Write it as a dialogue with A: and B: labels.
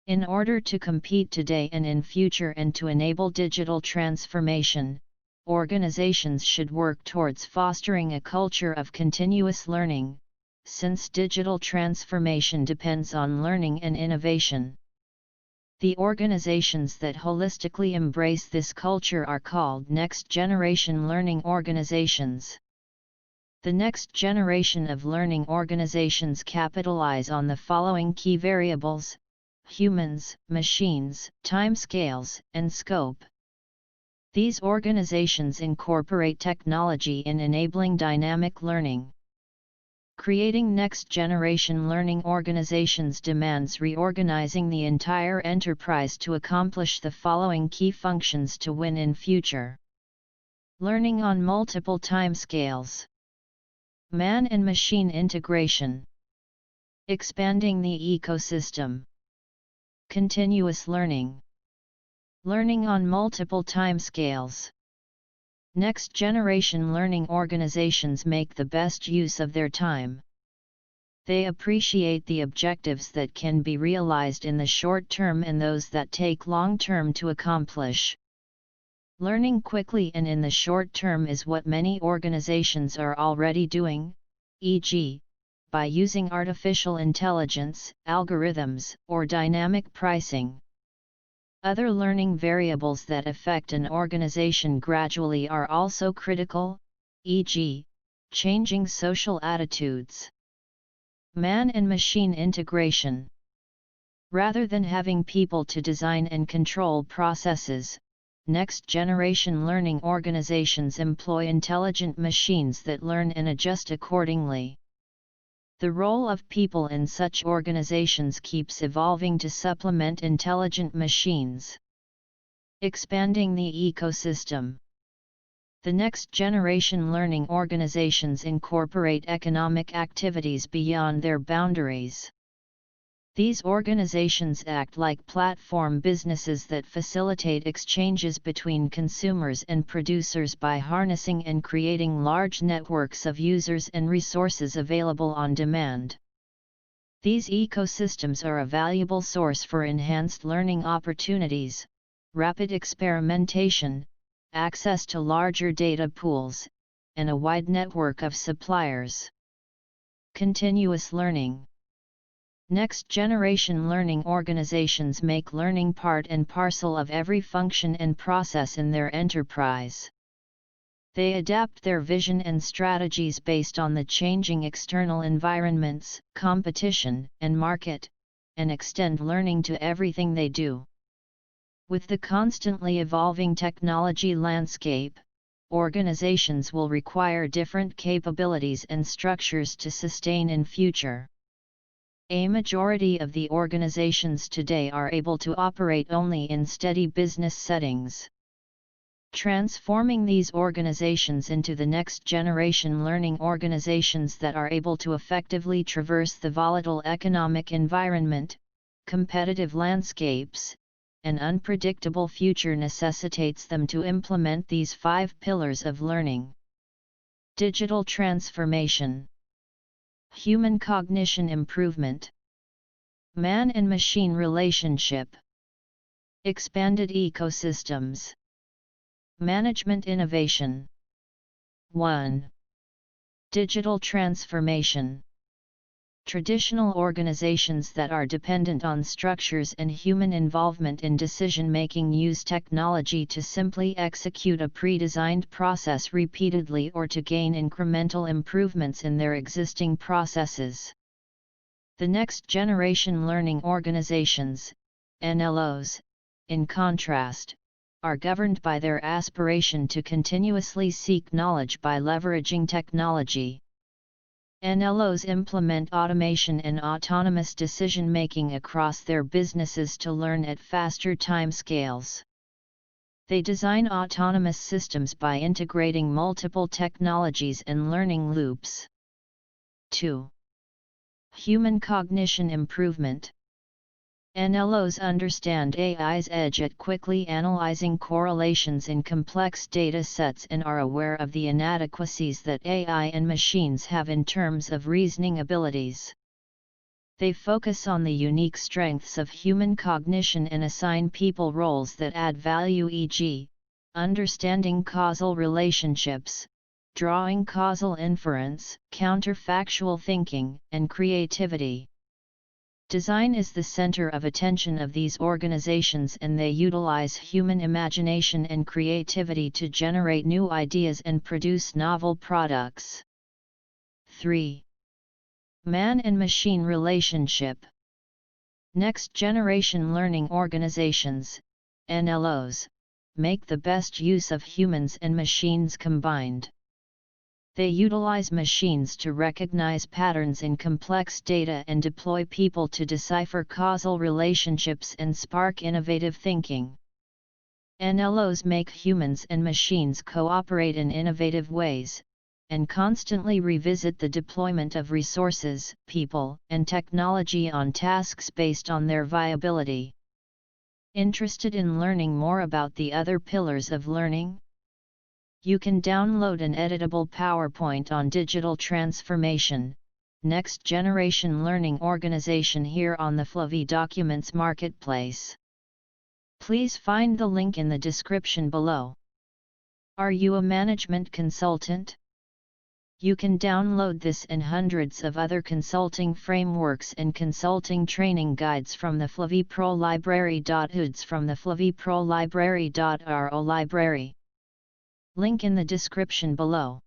A: In order to compete today and in future and to enable digital transformation, organizations should work towards fostering a culture of continuous learning, since digital transformation depends on learning and innovation. The organizations that holistically embrace this culture are called next-generation learning organizations. The next generation of learning organizations capitalize on the following key variables: humans, machines, timescales, and scope. These organizations incorporate technology in enabling dynamic learning. Creating next-generation learning organizations demands reorganizing the entire enterprise to accomplish the following key functions to win in future. Learning on multiple timescales. Man and machine integration. Expanding the ecosystem. Continuous learning. Learning on multiple timescales. Next-generation learning organizations make the best use of their time. They appreciate the objectives that can be realized in the short term and those that take long term to accomplish. Learning quickly and in the short term is what many organizations are already doing, e.g., by using artificial intelligence, algorithms, or dynamic pricing. Other learning variables that affect an organization gradually are also critical, e.g., changing social attitudes. Man and machine integration. Rather than having people to design and control processes, next-generation learning organizations employ intelligent machines that learn and adjust accordingly. The role of people in such organizations keeps evolving to supplement intelligent machines. Expanding the ecosystem. The next-generation learning organizations incorporate economic activities beyond their boundaries. These organizations act like platform businesses that facilitate exchanges between consumers and producers by harnessing and creating large networks of users and resources available on demand. These ecosystems are a valuable source for enhanced learning opportunities, rapid experimentation, access to larger data pools, and a wide network of suppliers. Continuous learning. Next-generation learning organizations make learning part and parcel of every function and process in their enterprise. They adapt their vision and strategies based on the changing external environments, competition, and market, and extend learning to everything they do. With the constantly evolving technology landscape, organizations will require different capabilities and structures to sustain in future. A majority of the organizations today are able to operate only in steady business settings. Transforming these organizations into the next-generation learning organizations that are able to effectively traverse the volatile economic environment, competitive landscapes, and unpredictable future necessitates them to implement these 5 pillars of learning. Digital transformation. Human cognition improvement. Man and machine relationship. Expanded ecosystems. Management innovation. 1. Digital transformation. Traditional organizations that are dependent on structures and human involvement in decision-making use technology to simply execute a pre-designed process repeatedly or to gain incremental improvements in their existing processes. The next-generation learning organizations, NLOs, in contrast, are governed by their aspiration to continuously seek knowledge by leveraging technology. NLOs implement automation and autonomous decision-making across their businesses to learn at faster timescales. They design autonomous systems by integrating multiple technologies and learning loops. 2. Human cognition improvement. NLOs understand AI's edge at quickly analyzing correlations in complex data sets and are aware of the inadequacies that AI and machines have in terms of reasoning abilities. They focus on the unique strengths of human cognition and assign people roles that add value, e.g., understanding causal relationships, drawing causal inference, counterfactual thinking, and creativity. Design is the center of attention of these organizations, and they utilize human imagination and creativity to generate new ideas and produce novel products. 3. Man and machine relationship. Next generation learning organizations, NLOs, make the best use of humans and machines combined. They utilize machines to recognize patterns in complex data and deploy people to decipher causal relationships and spark innovative thinking. NLOs make humans and machines cooperate in innovative ways, and constantly revisit the deployment of resources, people, and technology on tasks based on their viability. Interested in learning more about the other pillars of learning? You can download an editable PowerPoint on digital transformation, next generation learning organization here on the Fluvi Documents Marketplace. Please find the link in the description below. Are you a management consultant? You can download this and hundreds of other consulting frameworks and consulting training guides from the Fluvi Pro Library. Hoods from the Fluvi Pro Library. Ro library. Link in the description below.